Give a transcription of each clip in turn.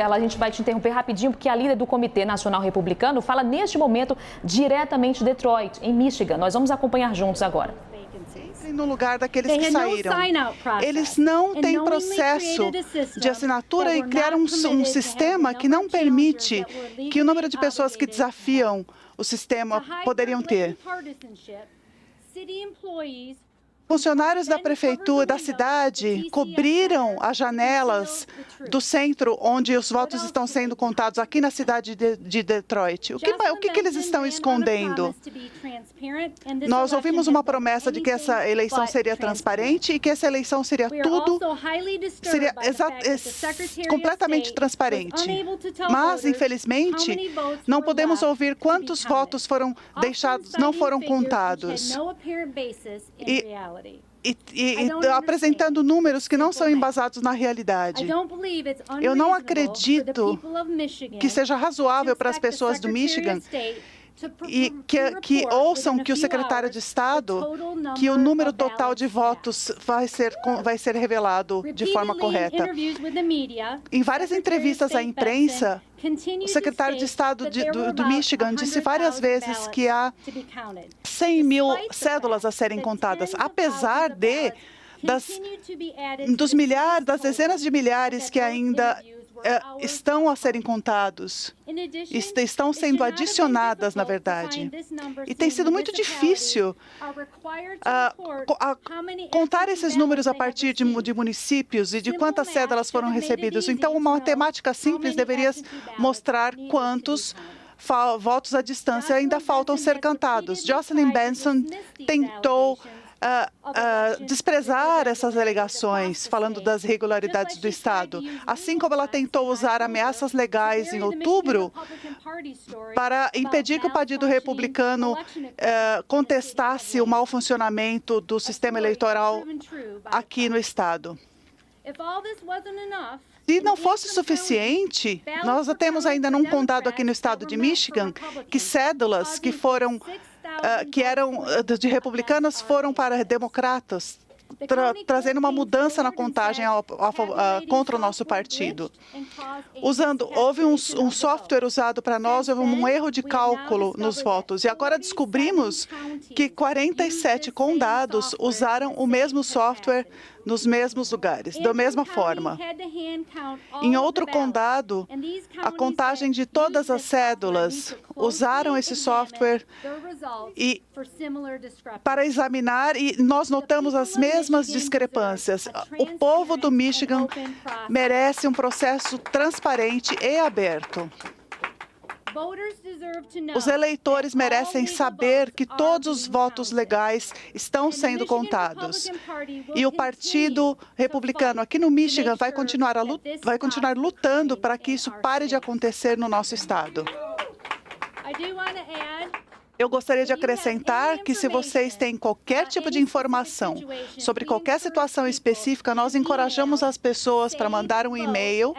A gente vai te interromper rapidinho, porque a líder do Comitê Nacional Republicano fala neste momento diretamente de Detroit, em Michigan. Nós vamos acompanhar juntos agora. No lugar daqueles que saíram. Eles não têm processo de assinatura e criaram um sistema que não permite que o número de pessoas que desafiam o sistema poderiam ter. Funcionários da prefeitura da cidade cobriram as janelas do centro onde os votos estão sendo contados aqui na cidade de Detroit. O que eles estão escondendo? Nós ouvimos uma promessa de que essa eleição seria transparente e que essa eleição seria completamente transparente. Mas, infelizmente, não podemos ouvir quantos votos foram deixados, não foram contados. E apresentando números que não são embasados na realidade. Eu não acredito que seja razoável para as pessoas do Michigan e que ouçam que o secretário de Estado, que o número total de votos vai ser revelado de forma correta. Em várias entrevistas à imprensa, o secretário de Estado do Michigan disse várias vezes que há 100 mil cédulas a serem contadas, apesar das dezenas de milhares que ainda estão a serem contados, estão sendo adicionadas, na verdade. E tem sido muito difícil contar esses números a partir de municípios e de quantas cédulas foram recebidas. Então, uma matemática simples deveria mostrar quantos votos à distância ainda faltam ser cantados. Jocelyn Benson tentou desprezar essas alegações, falando das irregularidades do Estado, assim como ela tentou usar ameaças legais em outubro para impedir que o Partido Republicano contestasse o mau funcionamento do sistema eleitoral aqui no Estado. Se não fosse suficiente, nós temos ainda num condado aqui no estado de Michigan que cédulas que eram de republicanos foram para democratas, trazendo uma mudança na contagem contra o nosso partido. Houve um software usado para nós, houve um erro de cálculo nos votos. E agora descobrimos que 47 condados usaram o mesmo software nos mesmos lugares, da mesma forma. Em outro condado, a contagem de todas as cédulas usaram esse software para examinar e nós notamos as mesmas discrepâncias. O povo do Michigan merece um processo transparente e aberto. Os eleitores merecem saber que todos os votos legais estão sendo contados. E o Partido Republicano aqui no Michigan vai continuar lutando para que isso pare de acontecer no nosso estado. Eu gostaria de acrescentar que, se vocês têm qualquer tipo de informação sobre qualquer situação específica, nós encorajamos as pessoas para mandar um e-mail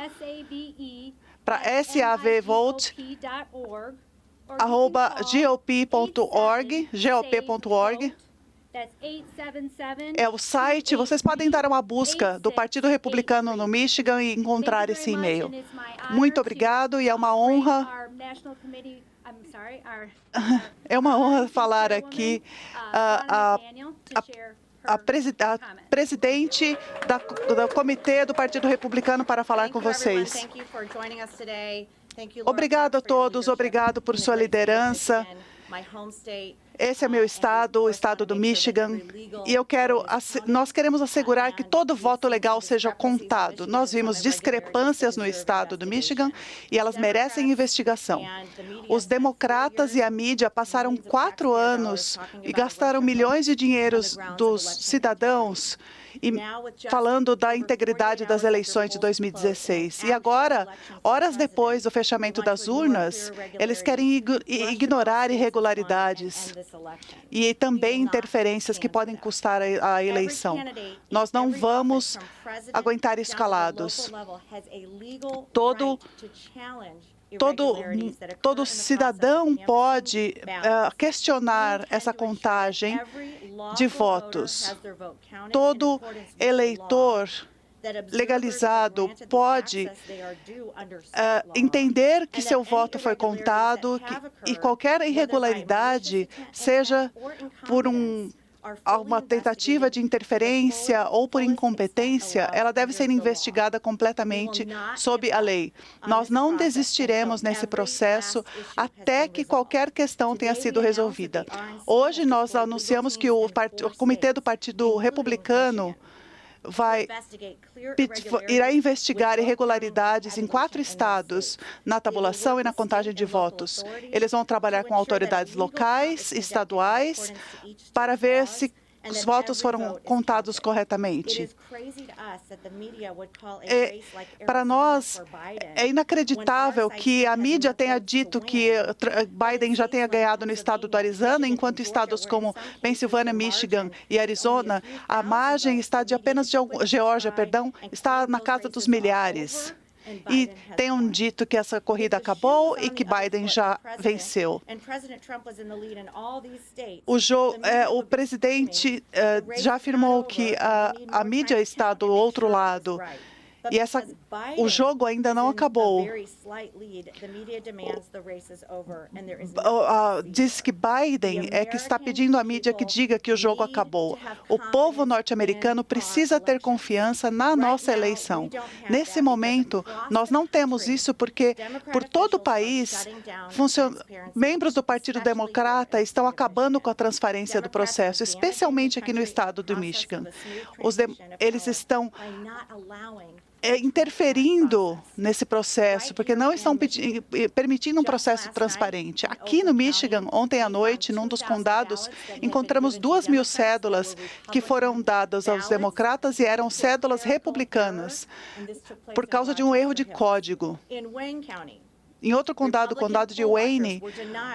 para savvote@gop.org. É o site. Vocês podem dar uma busca do Partido Republicano no Michigan e encontrar esse e-mail. Muito obrigado e é uma honra. É uma honra falar aqui a presidente do Comitê do Partido Republicano para falar com vocês. Obrigado a todos, obrigado por sua liderança. Esse é meu estado, o estado do Michigan, e nós queremos assegurar que todo voto legal seja contado. Nós vimos discrepâncias no estado do Michigan e elas merecem investigação. Os democratas e a mídia passaram 4 anos e gastaram milhões de dinheiros dos cidadãos falando da integridade das eleições de 2016. E agora, horas depois do fechamento das urnas, eles querem ignorar irregularidades e também interferências que podem custar a eleição. Nós não vamos aguentar isso calados. Todo cidadão pode questionar essa contagem de votos. Todo eleitor legalizado pode entender que seu voto foi contado e qualquer irregularidade, seja por uma tentativa de interferência ou por incompetência, ela deve ser investigada completamente sob a lei. Nós não desistiremos nesse processo até que qualquer questão tenha sido resolvida. Hoje, nós anunciamos que o Comitê do Partido Republicano irá investigar irregularidades em 4 estados na tabulação e na contagem de votos. Eles vão trabalhar com autoridades locais, estaduais, para ver se os votos foram contados corretamente. Para nós, é inacreditável que a mídia tenha dito que Biden já tenha ganhado no estado do Arizona, enquanto estados como Pensilvânia, Michigan e Arizona, a margem está de apenas Geórgia, está na casa dos milhares. E tenham dito que essa corrida acabou e que Biden já venceu. O presidente já afirmou que a mídia está do outro lado. E o jogo ainda não acabou. Diz que Biden é que está pedindo à mídia que diga que o jogo acabou. O povo norte-americano precisa ter confiança na nossa eleição. Nesse momento, nós não temos isso porque, por todo o país, membros do Partido Democrata estão acabando com a transparência do processo, especialmente aqui no estado do Michigan. Eles estão interferindo nesse processo, porque não estão permitindo um processo transparente. Aqui no Michigan, ontem à noite, num dos condados, encontramos 2.000 cédulas que foram dadas aos democratas e eram cédulas republicanas, por causa de um erro de código. Em outro condado, o condado de Wayne,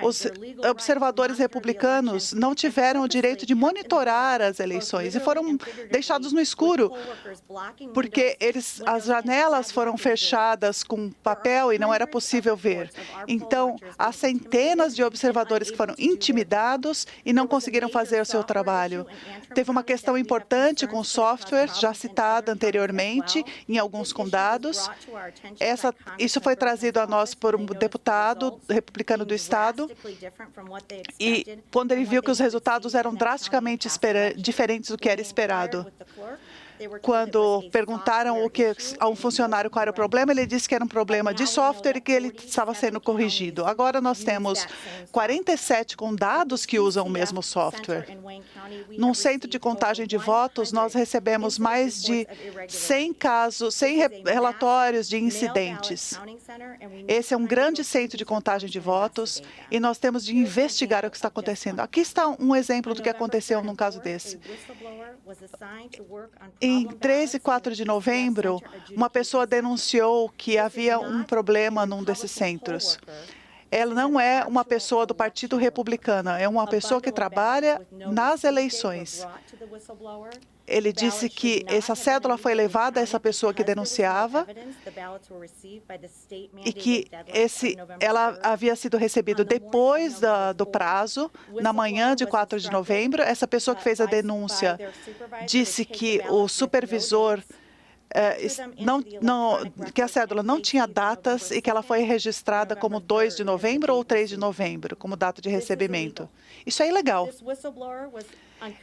os observadores republicanos não tiveram o direito de monitorar as eleições e foram deixados no escuro, porque as janelas foram fechadas com papel e não era possível ver. Então, há centenas de observadores que foram intimidados e não conseguiram fazer o seu trabalho. Teve uma questão importante com o software, já citada anteriormente, em alguns condados. Isso foi trazido a nós por um deputado republicano do estado, e quando ele viu que os resultados eram drasticamente diferentes do que era esperado. Quando perguntaram a um funcionário qual era o problema, ele disse que era um problema de software e que ele estava sendo corrigido. Agora nós temos 47 condados que usam o mesmo software. Num centro de contagem de votos, nós recebemos mais de 100 relatórios de incidentes. Esse é um grande centro de contagem de votos e nós temos de investigar o que está acontecendo. Aqui está um exemplo do que aconteceu num caso desse. Em 3 e 4 de novembro, uma pessoa denunciou que havia um problema num desses centros. Ela não é uma pessoa do Partido Republicano, é uma pessoa que trabalha nas eleições. Ele disse que essa cédula foi levada a essa pessoa que denunciava e que ela havia sido recebida depois do prazo, na manhã de 4 de novembro. Essa pessoa que fez a denúncia disse que o supervisor que a cédula não tinha datas e que ela foi registrada como 2 de novembro ou 3 de novembro, como data de recebimento. Isso é ilegal.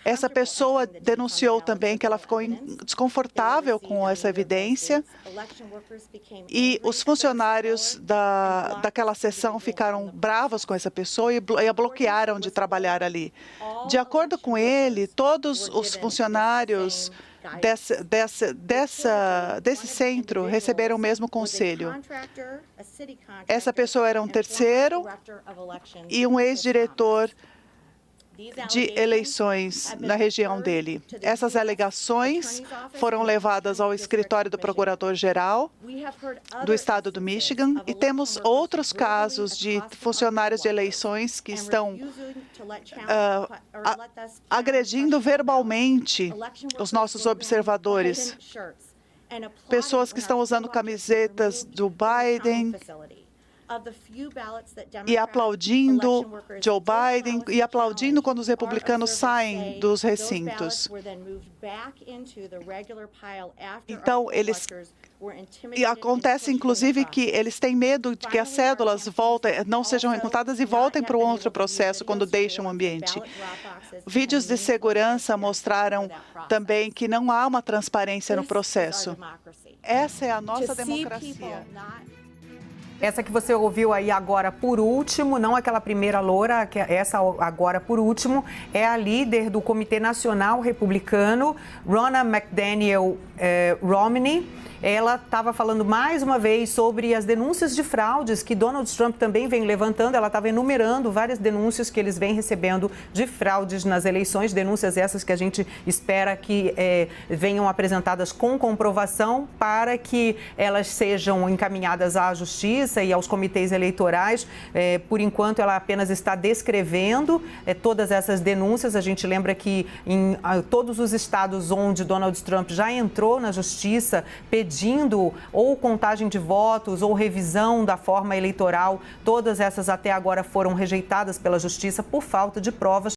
Essa pessoa denunciou também que ela ficou desconfortável com essa evidência e os funcionários daquela sessão ficaram bravos com essa pessoa e a bloquearam de trabalhar ali. De acordo com ele, todos os funcionários desse centro receberam o mesmo conselho. Essa pessoa era um terceiro e um ex-diretor de eleições na região dele. Essas alegações foram levadas ao escritório do Procurador-Geral do estado do Michigan e temos outros casos de funcionários de eleições que estão agredindo verbalmente os nossos observadores. Pessoas que estão usando camisetas do Biden e aplaudindo Joe Biden e aplaudindo quando os republicanos saem dos recintos. Então, e acontece, inclusive, que eles têm medo de que as cédulas não sejam recontadas e voltem para um outro processo quando deixam o ambiente. Vídeos de segurança mostraram também que não há uma transparência no processo. Essa é a nossa democracia. Essa que você ouviu aí agora por último, não aquela primeira loura, essa agora por último, é a líder do Comitê Nacional Republicano, Ronna McDaniel Romney. Ela estava falando mais uma vez sobre as denúncias de fraudes que Donald Trump também vem levantando. Ela estava enumerando várias denúncias que eles vêm recebendo de fraudes nas eleições, denúncias essas que a gente espera que venham apresentadas com comprovação para que elas sejam encaminhadas à justiça e aos comitês eleitorais. Por enquanto, ela apenas está descrevendo todas essas denúncias. A gente lembra que em todos os estados onde Donald Trump já entrou na justiça pedindo ou contagem de votos ou revisão da forma eleitoral, todas essas até agora foram rejeitadas pela justiça por falta de provas.